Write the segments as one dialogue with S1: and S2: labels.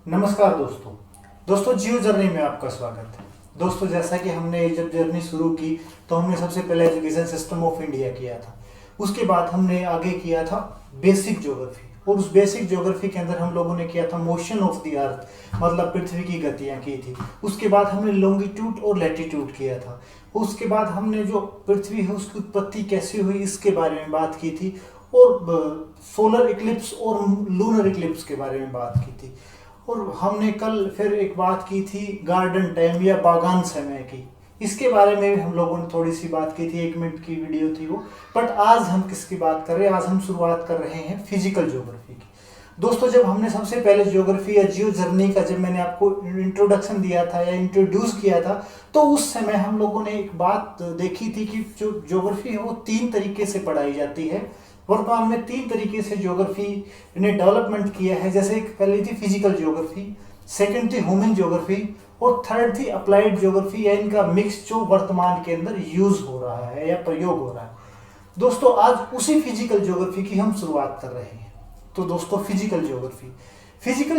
S1: नमस्कार दोस्तों जियो जर्नी में आपका स्वागत है। दोस्तों, जैसा कि हमने जब जर्नी शुरू की तो हमने सबसे पहले एजुकेशन सिस्टम ऑफ इंडिया किया था। उसके बाद हमने आगे किया था बेसिक ज्योग्राफी, और उस बेसिक ज्योग्राफी के अंदर हम लोगों ने किया था मोशन ऑफ द अर्थ, मतलब पृथ्वी की गतियाँ की थी। उसके बाद हमने लॉन्गिट्यूड और लैटिट्यूड किया था। उसके बाद हमने जो पृथ्वी है उसकी उत्पत्ति कैसे हुई इसके बारे में बात की थी, और सोलर इक्लिप्स और लूनर इक्लिप्स के बारे में बात की थी। और हमने कल फिर एक बात की थी गार्डन टाइम या बागान समय की, इसके बारे में भी हम लोगों ने थोड़ी सी बात की थी। 1 मिनट की वीडियो थी वो। बट आज हम किसकी बात कर रहे हैं? आज हम शुरुआत कर रहे हैं फिजिकल ज्योग्राफी की। दोस्तों, जब हमने सबसे पहले ज्योग्राफी या जियो जर्नी का जब मैंने आपको इंट्रोडक्शन दिया था या इंट्रोड्यूस किया था, तो उस समय हम लोगों ने एक बात देखी थी कि जो ज्योग्राफी है वो 3 तरीके से पढ़ाई जाती है। वर्तमान में 3 तरीके से ज्योग्राफी ने डेवलपमेंट किया है। जैसे पहली थी फिजिकल ज्योग्राफी, सेकंड थी ह्यूमन ज्योग्राफी, और थर्ड थी अप्लाइड ज्योग्राफी, या इनका मिक्स जो वर्तमान के अंदर यूज हो रहा है या प्रयोग हो रहा है। दोस्तों, आज उसी फिजिकल ज्योग्राफी की हम शुरुआत कर रहे हैं। तो दोस्तों, फिजिकल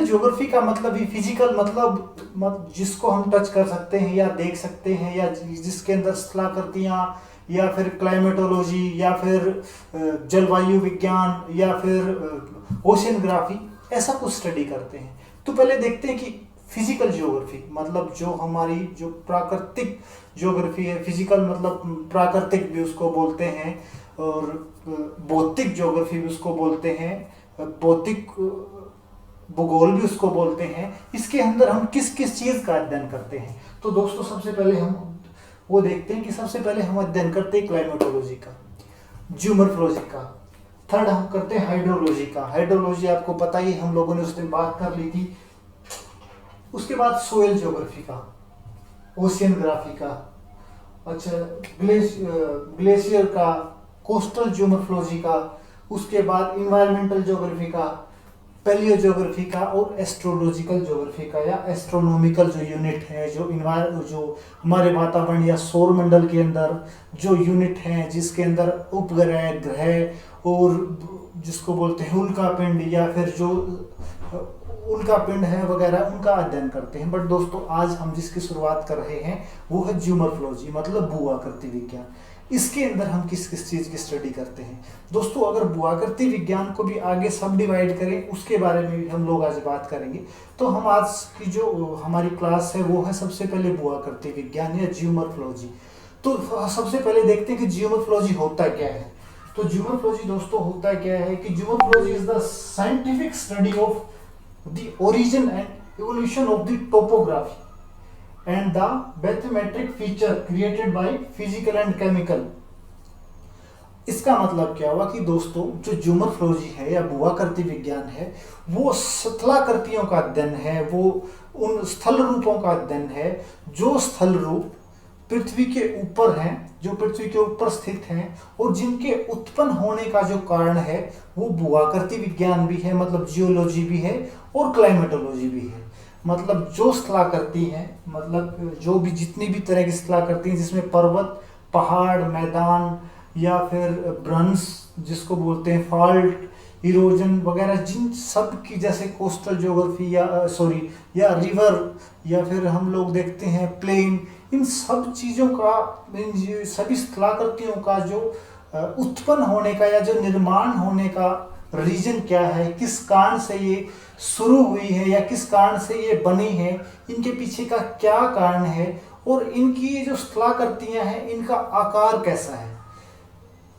S1: ज्योग्राफी का मतलब ही फिजिकल मतलब जिसको हम टच कर सकते हैं या देख सकते हैं, या जिसके अंदर स्थलाकृतियाँ या फिर क्लाइमेटोलॉजी या फिर जलवायु विज्ञान या फिर ओशियनग्राफी, ऐसा कुछ स्टडी करते हैं। तो पहले देखते हैं कि फिजिकल ज्योग्राफी मतलब जो हमारी जो प्राकृतिक ज्योग्राफी है। फिजिकल मतलब प्राकृतिक भी उसको बोलते हैं, और भौतिक ज्योग्राफी भी उसको बोलते हैं, भौतिक भूगोल भी उसको बोलते हैं। इसके अंदर हम किस किस चीज़ का अध्ययन करते हैं? तो दोस्तों, सबसे पहले हम वो देखते हैं कि सबसे पहले हम अध्ययन करते हैं क्लाइमेटोलॉजी का, ज्योमोर्फोलॉजी का। थर्ड हम करते हैं हाइड्रोलॉजी का। हाइड्रोलॉजी आपको पता ही, हम लोगों ने उस दिन बात कर ली थी। उसके बाद सोयल ज्योग्राफी का, ओशियनग्राफी का, अच्छा ग्लेशियर का, कोस्टल ज्योमोर्फोलॉजी का। उसके बाद इन्वायरमेंटल ज्योग्राफी का, पैलियो ज्योग्राफी का, और एस्ट्रोलॉजिकल ज्योग्राफी का, या एस्ट्रोनॉमिकल जो यूनिट है, जो हमारे वातावरण या सौर मंडल के अंदर जो यूनिट हैं, जिसके अंदर उपग्रह, ग्रह और जिसको बोलते हैं उल्का पिंड, या फिर जो उल्का पिंड है वगैरह, उनका अध्ययन करते हैं। बट दोस्तों, आज हम जिसकी शुरुआत कर रहे हैं वो है ज्योमोर्फोलॉजी, मतलब भू-आकृति विज्ञान। इसके अंदर हम किस किस चीज़ की स्टडी करते हैं? दोस्तों, अगर भू-आकृति विज्ञान को भी आगे सब डिवाइड करें, उसके बारे में भी हम लोग आज बात करेंगे। तो हम आज की जो हमारी क्लास है वो है सबसे पहले भू-आकृति विज्ञान या ज्योमोर्फोलॉजी। तो सबसे पहले देखते हैं कि ज्योमोर्फोलॉजी होता क्या है। तो ज्योमोर्फोलॉजी दोस्तों होता क्या है कि geomorphology is the scientific study of the origin and evolution of the topography and the bathymetric feature created by physical and chemical। इसका मतलब क्या हुआ कि दोस्तों, जो ज्योमोर्फोलॉजी है या भू-आकृति विज्ञान है, वो स्थलाकृतियों का अध्ययन है, वो उन स्थल रूपों का अध्ययन है जो स्थल रूप पृथ्वी के ऊपर हैं, जो पृथ्वी के ऊपर स्थित हैं, और जिनके उत्पन्न होने का जो कारण है वो भू-आकृति विज्ञान भी है, मतलब जियोलॉजी भी है, और क्लाइमेटोलॉजी भी है। मतलब जो स्थलाकृति हैं, मतलब जो भी जितनी भी तरह की स्थलाकृति हैं, जिसमें पर्वत, पहाड़, मैदान, या फिर ब्रंस जिसको बोलते हैं, फॉल्ट, इरोजन वगैरह, जिन सब की, जैसे कोस्टल ज्योग्राफी या रिवर, या फिर हम लोग देखते हैं प्लेन, इन सब चीज़ों का, इन सभी स्थलाकृतियों का जो उत्पन्न होने का या जो निर्माण होने का रीजन क्या है, किस कारण से ये शुरू हुई है या किस कारण से ये बनी है, इनके पीछे का क्या कारण है, और इनकी ये जो स्थलाकृतियाँ हैं इनका आकार कैसा है,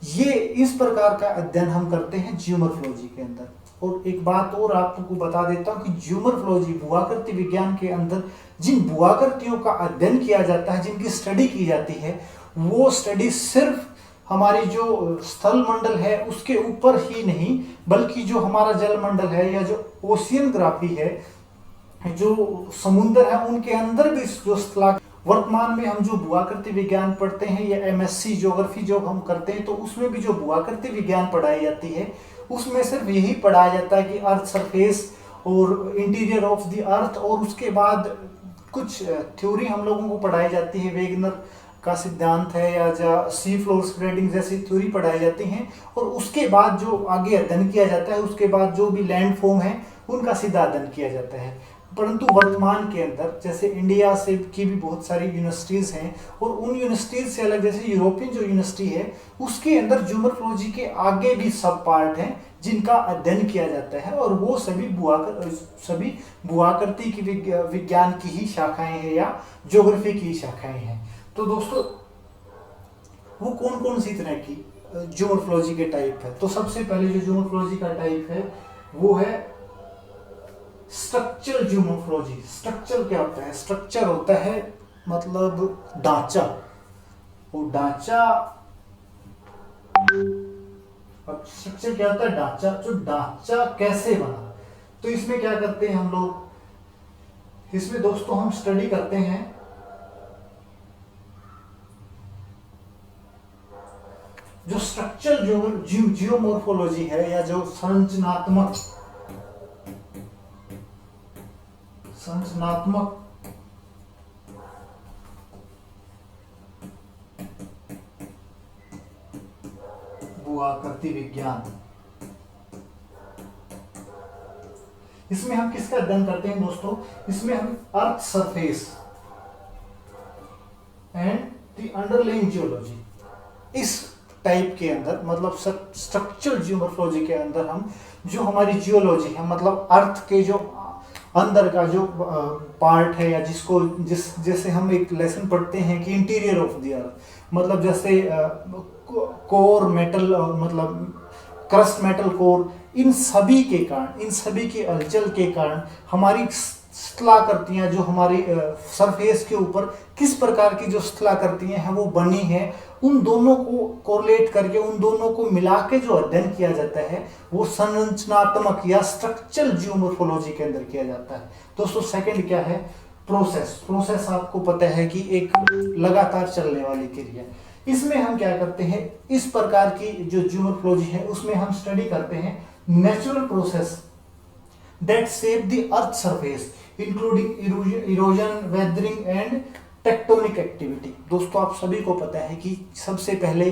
S1: ये इस प्रकार का अध्ययन हम करते हैं ज्योमोर्फोलॉजी के अंदर। और एक बात और आपको बता देता हूँ कि ज्योमोर्फोलॉजी भू-आकृति विज्ञान के अंदर जिन भू-आकृतियों का अध्ययन किया जाता है, जिनकी स्टडी की जाती है, वो स्टडी सिर्फ हमारी जो स्थल मंडल है उसके ऊपर ही नहीं, बल्कि जो हमारा जल मंडल है या जो ओशियनग्राफी है, जो समुद्र है, उनके अंदर भी जो स्थला, वर्तमान में हम जो भू-आकृति विज्ञान पढ़ते हैं या एमएससी ज्योग्राफी जो हम करते हैं, तो उसमें भी जो भू-आकृति विज्ञान पढ़ाई जाती है उसमें सिर्फ यही पढ़ाया जाता है कि अर्थ सरफेस और इंटीरियर ऑफ द अर्थ, और उसके बाद कुछ थ्योरी हम लोगों को पढ़ाई जाती है, वेगनर का सिद्धांत है या सी फ्लोर स्प्रेडिंग जैसी थ्योरी पढ़ाई जाती हैं। और उसके बाद जो आगे अध्ययन किया जाता है, उसके बाद जो भी लैंड फॉर्म है उनका सीधा अध्ययन किया जाता है। परंतु वर्तमान के अंदर जैसे इंडिया से की भी बहुत सारी यूनिवर्सिटीज़ हैं, और उन यूनिवर्सिटीज़ से अलग जैसे यूरोपियन जो यूनिवर्सिटी है उसके अंदर ज्यूमोर्फोलॉजी के आगे भी सब पार्ट हैं जिनका अध्ययन किया जाता है, और वो सभी भूआकृति की विज्ञान की ही शाखाएं हैं या ज्योग्राफी की शाखाएं हैं। तो दोस्तों वो कौन कौन सी तरह की ज्योमोर्फोलॉजी के टाइप है? तो सबसे पहले जो ज्योमोर्फोलॉजी का टाइप है वो है स्ट्रक्चरल ज्योमोर्फोलॉजी। स्ट्रक्चर क्या होता है? स्ट्रक्चर होता है मतलब ढांचा। वो ढांचा, अब स्ट्रक्चर क्या होता है? ढांचा। जो ढांचा कैसे बना, तो इसमें क्या करते हैं हम लोग, इसमें दोस्तों हम स्टडी करते हैं जो स्ट्रक्चरल जियोमोर्फोलॉजी है या जो संरचनात्मक भूआकृति विज्ञान, इसमें हम किसका अध्ययन करते हैं दोस्तों? इसमें हम earth surface and the underlying geology, इस टाइप के अंदर मतलब स्ट्रक्चरल जियोमोर्फोलॉजी के अंदर हम जो हमारी जियोलॉजी है मतलब अर्थ के जो अंदर का जो पार्ट है या जैसे हम एक लेसन पढ़ते हैं कि इंटीरियर ऑफ द अर्थ, मतलब जैसे कोर मेटल मतलब क्रस्ट मेटल कोर, इन सभी के कारण, इन सभी के हलचल के कारण हमारी स्थलाकृतियां जो हमारी सरफेस के ऊपर किस प्रकार की जो स्थलाकृतियां हैं वो बनी है, उन दोनों को कोरिलेट करके उन दोनों को मिला के जो अध्ययन किया जाता है वो संरचनात्मक या स्ट्रक्चरल जियोमोर्फोलॉजी के अंदर किया जाता है। दोस्तों सेकंड क्या है? प्रोसेस। प्रोसेस आपको पता है कि एक लगातार चलने वाली क्रिया। इसमें हम क्या करते हैं, इस प्रकार की जो जियोमोर्फोलॉजी है उसमें हम स्टडी करते हैं natural process that shape the earth surface including erosion, weathering and tectonic activity. दोस्तों आप सभी को पता है कि सबसे पहले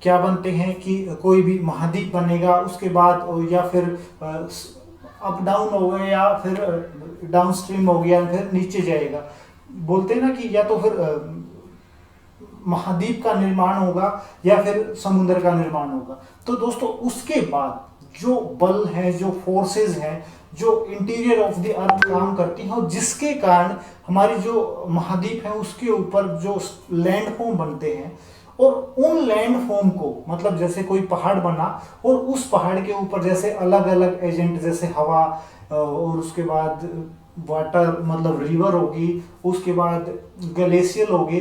S1: क्या बनते हैं कि कोई भी महाद्वीप बनेगा, उसके बाद या फिर अप डाउन हो गया या फिर डाउन स्ट्रीम हो गया फिर नीचे जाएगा, बोलते हैं ना कि या तो फिर महाद्वीप का निर्माण होगा या फिर समुद्र का निर्माण होगा। तो दोस्तों उसके बाद जो बल है, जो फोर्सेस हैं, जो इंटीरियर ऑफ द अर्थ काम करती हैं और जिसके कारण हमारी जो महाद्वीप है उसके ऊपर जो लैंडफॉर्म बनते हैं, और उन लैंडफॉर्म को मतलब जैसे कोई पहाड़ बना और उस पहाड़ के ऊपर जैसे अलग अलग एजेंट जैसे हवा और उसके बाद वाटर मतलब रिवर होगी, उसके बाद ग्लेशियर होगी,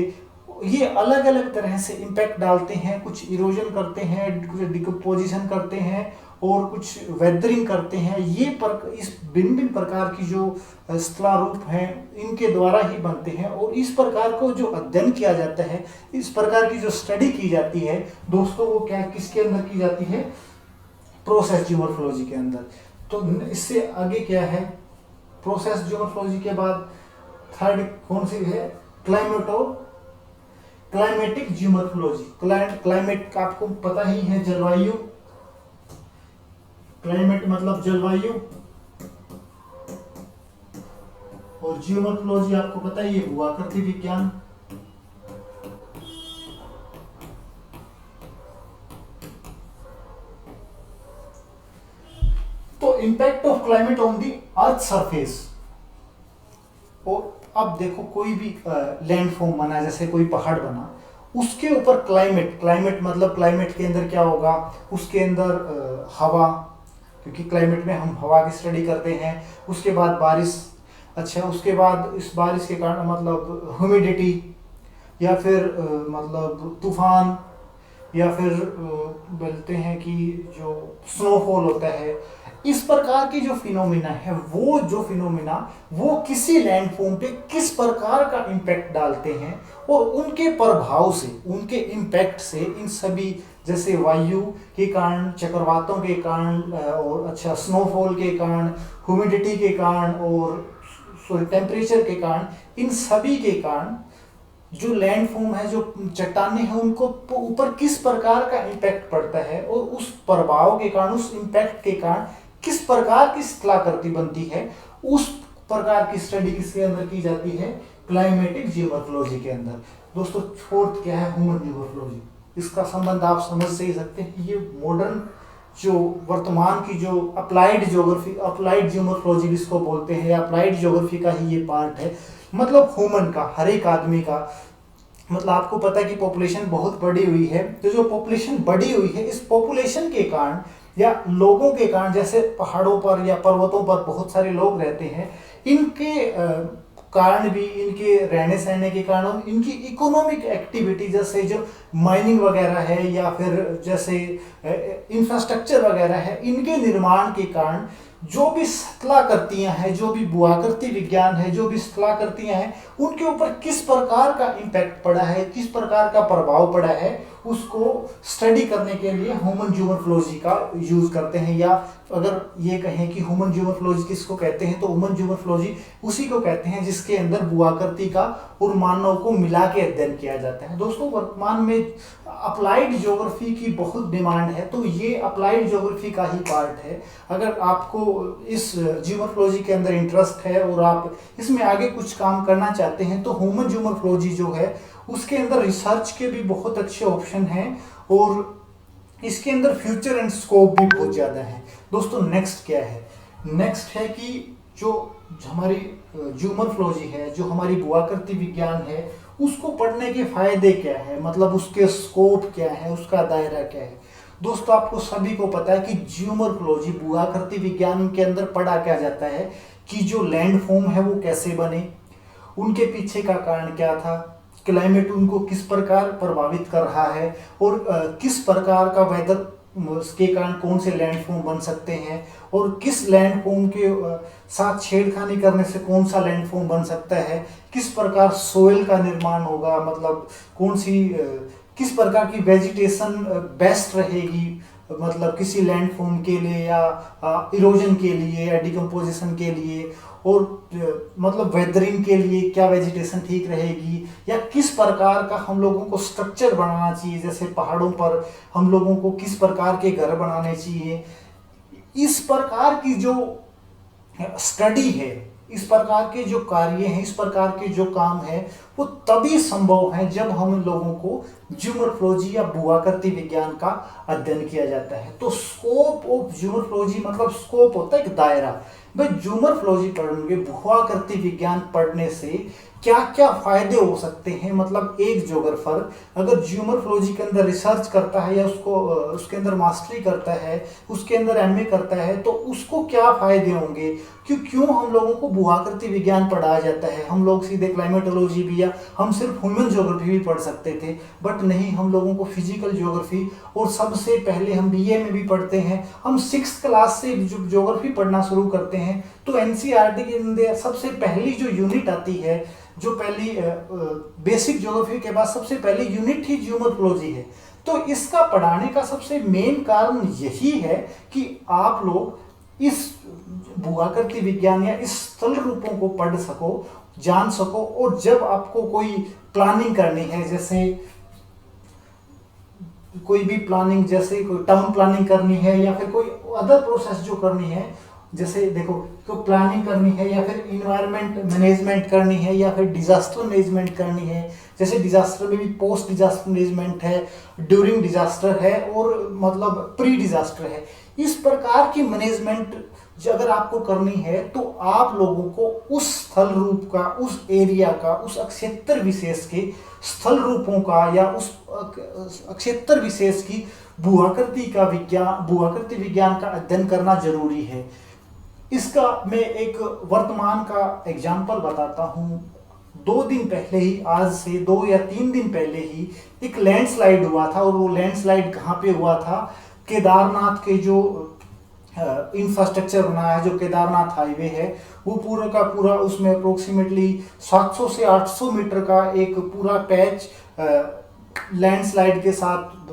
S1: ये अलग अलग तरह से इम्पैक्ट डालते हैं। कुछ इरोजन करते हैं, कुछ डिकम्पोजिशन करते हैं और कुछ वेदरिंग करते हैं। ये इस भिन्न भिन्न प्रकार की जो स्थलारूप हैं इनके द्वारा ही बनते हैं, और इस प्रकार को जो अध्ययन किया जाता है, इस प्रकार की जो स्टडी की जाती है दोस्तों, वो क्या किसके अंदर की जाती है? प्रोसेस जियोमोर्फोलॉजी के अंदर। तो इससे आगे क्या है? प्रोसेस जियोमोर्फोलॉजी के बाद थर्ड कौन सी है? Climatic geomorphology. क्लाइमेट आपको पता ही है, जलवायु। क्लाइमेट मतलब जलवायु, और जियोमोर्फोलॉजी आपको पता ही है भूआकृति विज्ञान। तो impact of climate on the earth surface. और अब देखो कोई भी लैंडफॉर्म बना, जैसे कोई पहाड़ बना, उसके ऊपर क्लाइमेट मतलब क्लाइमेट के अंदर क्या होगा? उसके अंदर हवा, क्योंकि क्लाइमेट में हम हवा की स्टडी करते हैं। उसके बाद बारिश, अच्छा उसके बाद इस बारिश के कारण मतलब ह्यूमिडिटी, या फिर मतलब तूफान, या फिर बोलते हैं कि जो स्नोफॉल होता है। इस प्रकार की जो फिनोमिना है, वो जो फिनोमिना वो किसी लैंडफॉर्म पे किस प्रकार का इम्पैक्ट डालते हैं, और उनके प्रभाव से, उनके इम्पैक्ट से इन सभी जैसे वायु के कारण, चक्रवातों के कारण, और अच्छा स्नोफॉल के कारण, ह्यूमिडिटी के कारण और टेम्परेचर के कारण, इन सभी के कारण जो लैंडफॉर्म है, जो चट्टानें हैं, उनको ऊपर किस प्रकार का इम्पैक्ट पड़ता है, और उस प्रभाव के कारण, उस इम्पैक्ट के कारण किस प्रकार की स्थलाकृति बनती है, उस प्रकार की स्टडी किसके अंदर की जाती है, क्लाइमेटिक जियोमॉर्फोलॉजी के अंदर। दोस्तों फोर्थ क्या है, ह्यूमन जियोमॉर्फोलॉजी। इसका संबंध आप समझ से ही सकते हैं, ये मॉडर्न जो वर्तमान की जो अप्लाइड ज्योग्राफी, अप्लाइड जियोमॉर्फोलॉजी जिसको बोलते हैं, अप्लाइड ज्योग्राफी का ही ये पार्ट है। मतलब ह्यूमन का, हर एक आदमी का, मतलब आपको पता है कि पॉपुलेशन बहुत बढ़ी हुई है, तो जो पॉपुलेशन बढ़ी हुई है, इस पॉपुलेशन के कारण या लोगों के कारण, जैसे पहाड़ों पर या पर्वतों पर बहुत सारे लोग रहते हैं, इनके कारण भी, इनके रहने सहने के कारण, इनकी इकोनॉमिक एक्टिविटी जैसे जो माइनिंग वगैरह है या फिर जैसे इंफ्रास्ट्रक्चर वगैरह है, इनके निर्माण के कारण जो भी स्थलाकृतियां हैं, जो भी भूआकृति विज्ञान है, जो भी स्थलाकृतियां हैं, उनके ऊपर किस प्रकार का इम्पैक्ट पड़ा है, किस प्रकार का प्रभाव पड़ा है, उसको स्टडी करने के लिए ह्यूमन जियोमॉर्फोलॉजी का यूज करते हैं। या अगर ये कहें कि ह्यूमन जियोमॉर्फोलॉजी किसको कहते हैं, तो ह्यूमन जियोमॉर्फोलॉजी उसी को कहते हैं जिसके अंदर भूआकृति का और मानव को मिला के अध्ययन किया जाता है। दोस्तों वर्तमान में अप्लाइड ज्योग्राफी की बहुत डिमांड है, तो ये अप्लाइड ज्योग्राफी का ही पार्ट है। अगर आपको इस जियोमॉर्फोलॉजी के अंदर इंटरेस्ट है और आप इसमें आगे कुछ काम करना चाहते हैं, तो ह्यूमन जियोमॉर्फोलॉजी जो है उसके अंदर रिसर्च के भी बहुत अच्छे ऑप्शन हैं और इसके अंदर फ्यूचर एंड स्कोप भी बहुत ज़्यादा है। दोस्तों नेक्स्ट क्या है, नेक्स्ट है कि जो हमारी जियोमॉर्फोलॉजी है, जो हमारी भूआकृति विज्ञान है, उसको पढ़ने के फायदे क्या है, मतलब उसके स्कोप क्या है, उसका दायरा क्या है। दोस्तों आपको सभी को पता है कि जियोमॉर्फोलॉजी, भूआकृति विज्ञान के अंदर पढ़ा क्या जाता है कि जो लैंड फॉर्म है वो कैसे बने, उनके पीछे का कारण क्या था, क्लाइमेट उनको किस प्रकार प्रभावित कर रहा है और किस प्रकार का वेदर के कारण कौन से लैंडफॉर्म बन सकते हैं और किस लैंडफॉर्म के साथ छेड़खानी करने से कौन सा लैंडफॉर्म बन सकता है, किस प्रकार सोइल का निर्माण होगा, मतलब कौन सी किस प्रकार की वेजिटेशन बेस्ट रहेगी, मतलब किसी लैंडफॉर्म के लिए या इरोजन के लिए या डिकम्पोजिशन के लिए, और मतलब वेदरिंग के लिए क्या वेजिटेशन ठीक रहेगी, या किस प्रकार का हम लोगों को स्ट्रक्चर बनाना चाहिए, जैसे पहाड़ों पर हम लोगों को किस प्रकार के घर बनाने चाहिए। इस प्रकार की जो स्टडी है, इस प्रकार के जो कार्य हैं, इस प्रकार के जो काम है, वो तभी संभव है जब हम लोगों को जियोमॉर्फोलॉजी या भूआकृति विज्ञान का अध्ययन किया जाता है। तो स्कोप ऑफ जियोमॉर्फोलॉजी मतलब स्कोप होता है एक दायरा। भाई जियोमॉर्फोलॉजी पढ़ोगे, भूआकृति विज्ञान पढ़ने से क्या क्या फायदे हो सकते हैं, मतलब एक ज्योग्राफर अगर जियोमॉर्फोलॉजी के अंदर रिसर्च करता है या उसको उसके अंदर मास्टरी करता है, उसके अंदर एमए करता है, तो उसको क्या फायदे होंगे। क्यों हम लोगों को भूआकृति विज्ञान पढ़ाया जाता है, हम लोग सीधे क्लाइमेटोलॉजी भी या हम सिर्फ ह्यूमन ज्योग्राफी भी पढ़ सकते थे, बट नहीं, हम लोगों को फिजिकल ज्योग्राफी और सबसे पहले हम बीए में भी पढ़ते हैं, हम 6th क्लास से ज्योग्राफी पढ़ना शुरू करते हैं। तो एनसीईआरटी के अंदर सबसे पहली जो यूनिट आती है, जो पहली बेसिक ज्योग्राफी के बाद सबसे पहली यूनिट ही जियोमॉर्फोलॉजी है। तो इसका पढ़ाने का सबसे मेन कारण यही है कि आप लोग इस भूआकृति विज्ञान या इस स्थल रूपों को पढ़ सको, जान सको, और जब आपको कोई प्लानिंग करनी है, जैसे कोई भी प्लानिंग, जैसे कोई टाउन प्लानिंग करनी है या फिर कोई अदर प्रोसेस जो करनी है, जैसे देखो तो प्लानिंग करनी है या फिर इन्वायरमेंट मैनेजमेंट करनी है या फिर डिजास्टर मैनेजमेंट करनी है, जैसे डिजास्टर में भी पोस्ट डिजास्टर मैनेजमेंट है, ड्यूरिंग डिजास्टर है और मतलब प्री डिजास्टर है। इस प्रकार की मैनेजमेंट अगर आपको करनी है तो आप लोगों को उस स्थल रूप का, उस एरिया का, उस क्षेत्र विशेष के स्थल रूपों का या उस क्षेत्र विशेष की भूआकृति विज्ञान का अध्ययन करना जरूरी है। इसका मैं एक वर्तमान का एग्जाम्पल बताता हूँ। 2 दिन पहले ही, आज से 2 या 3 दिन पहले ही एक लैंडस्लाइड हुआ था, और वो लैंडस्लाइड कहाँ पे हुआ था, केदारनाथ के जो इंफ्रास्ट्रक्चर बना है, जो केदारनाथ हाईवे है, वो पूरा का पूरा, उसमें अप्रोक्सीमेटली 700 से 800 मीटर का एक पूरा पैच लैंडस्लाइड के साथ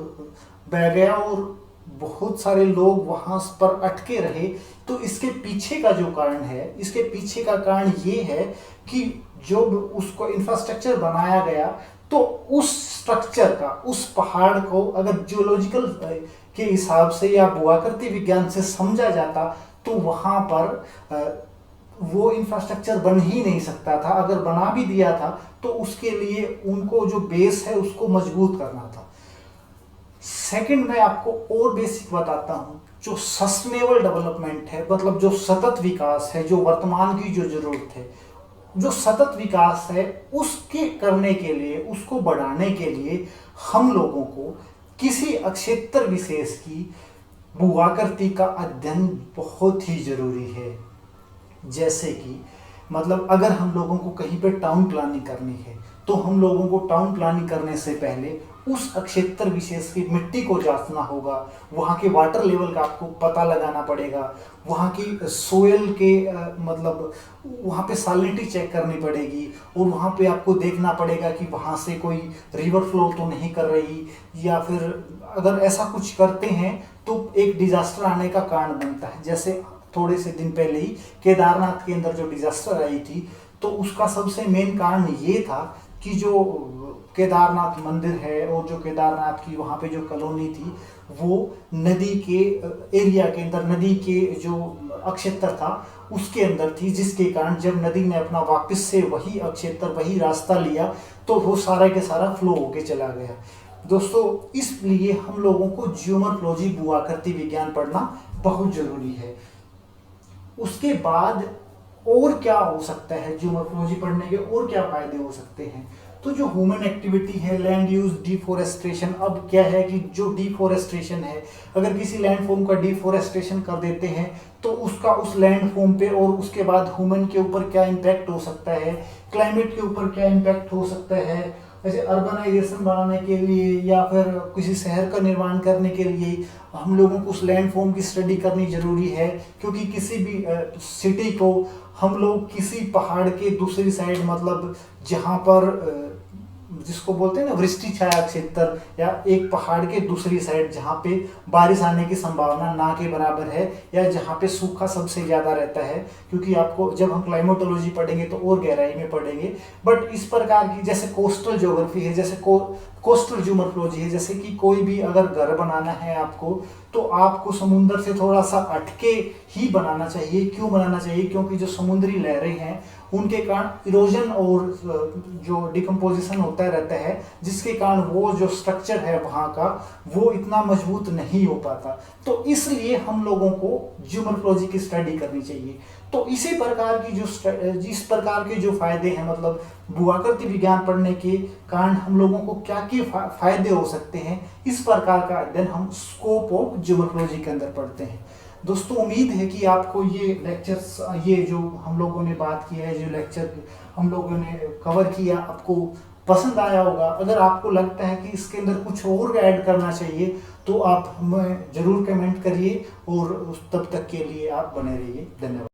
S1: बह गया और बहुत सारे लोग वहां पर अटके रहे। तो इसके पीछे का जो कारण है, इसके पीछे का कारण ये है कि जो उसको इंफ्रास्ट्रक्चर बनाया गया, तो उस स्ट्रक्चर का, उस पहाड़ को अगर जियोलॉजिकल के हिसाब से या भूआकृति विज्ञान से समझा जाता, तो वहाँ पर वो इंफ्रास्ट्रक्चर बन ही नहीं सकता था। अगर बना भी दिया था तो उसके लिए उनको जो बेस है उसको मजबूत करना था। सेकंड, मैं आपको और बेसिक बताता हूँ, जो सस्टेनेबल डेवलपमेंट है, मतलब जो सतत विकास है, जो वर्तमान की जो जरूरत है, जो सतत विकास है, उसके करने के लिए, उसको बढ़ाने के लिए हम लोगों को किसी क्षेत्र विशेष की भूआकृति का अध्ययन बहुत ही जरूरी है। जैसे कि मतलब अगर हम लोगों को कहीं पे टाउन प्लानिंग करनी है तो हम लोगों को टाउन प्लानिंग करने से पहले उस क्षेत्र विशेष की मिट्टी को जांचना होगा, वहाँ के वाटर लेवल का आपको पता लगाना पड़ेगा, वहाँ की सोयल के मतलब वहाँ पे सैलिनिटी चेक करनी पड़ेगी, और वहाँ पे आपको देखना पड़ेगा कि वहाँ से कोई रिवर फ्लो तो नहीं कर रही, या फिर अगर ऐसा कुछ करते हैं तो एक डिजास्टर आने का कारण बनता है। जैसे थोड़े से दिन पहले ही केदारनाथ के अंदर जो डिजास्टर आई थी, तो उसका सबसे मेन कारण ये था कि जो केदारनाथ मंदिर है और जो केदारनाथ की वहाँ पे जो कॉलोनी थी वो नदी के एरिया के अंदर, नदी के जो क्षेत्र था उसके अंदर थी, जिसके कारण जब नदी ने अपना वापस से वही क्षेत्र, वही रास्ता लिया तो वो सारा के सारा फ्लो होके चला गया। दोस्तों, इसलिए हम लोगों को जियोमॉर्फोलॉजी, भूआकृति विज्ञान पढ़ना बहुत जरूरी है। उसके बाद और क्या हो सकता है, जियोमॉर्फोलॉजी पढ़ने के और क्या फायदे हो सकते हैं? तो जो ह्यूमन एक्टिविटी है, लैंड यूज, डिफोरेस्टेशन। अब क्या है कि जो डिफोरेस्टेशन है, अगर किसी लैंड फॉर्म का डिफोरेस्टेशन कर देते हैं तो उसका उस लैंड फॉर्म पे और उसके बाद ह्यूमन के ऊपर क्या इम्पैक्ट हो सकता है, क्लाइमेट के ऊपर क्या इम्पैक्ट हो सकता है। जैसे अर्बनाइजेशन बढ़ाने के लिए या फिर किसी शहर का निर्माण करने के लिए हम लोगों को उस लैंड फॉर्म की स्टडी करनी जरूरी है, क्योंकि किसी भी सिटी को हम लोग किसी पहाड़ के दूसरी साइड, मतलब जहाँ पर जिसको बोलते हैं ना वृष्टि छाया क्षेत्र, या एक पहाड़ के दूसरी साइड जहाँ पे बारिश आने की संभावना ना के बराबर है, या जहाँ पे सूखा सबसे ज़्यादा रहता है, क्योंकि आपको जब हम क्लाइमेटोलॉजी पढ़ेंगे तो और गहराई में पढ़ेंगे। बट इस प्रकार की जैसे कोस्टल ज्योग्राफी है, जैसे कोस्टल जियोमॉर्फोलॉजी है, जैसे कि कोई भी अगर घर बनाना है आपको, तो आपको समुंदर से थोड़ा सा हटके ही बनाना चाहिए। क्यों बनाना चाहिए? क्योंकि जो समुद्री लहरें हैं उनके कारण इरोजन और जो डिकम्पोजिशन होता रहता है, जिसके कारण वो जो स्ट्रक्चर है वहाँ का वो इतना मजबूत नहीं हो पाता। तो इसलिए हम लोगों को जियोमॉर्फोलॉजी की स्टडी करनी चाहिए। तो इसी प्रकार की जिस प्रकार के जो फायदे हैं, मतलब भूआकृति विज्ञान पढ़ने के कारण हम लोगों को क्या क्या फायदे हो सकते हैं, इस प्रकार का अध्ययन हम स्कोप ऑफ जियोमॉर्फोलॉजी के अंदर पढ़ते हैं। दोस्तों, उम्मीद है कि आपको ये लेक्चर्स, ये जो हम लोगों ने बात की है, जो लेक्चर हम लोगों ने कवर किया, आपको पसंद आया होगा। अगर आपको लगता है कि इसके अंदर कुछ और ऐड करना चाहिए तो आप हमें ज़रूर कमेंट करिए, और तब तक के लिए आप बने रहिए। धन्यवाद।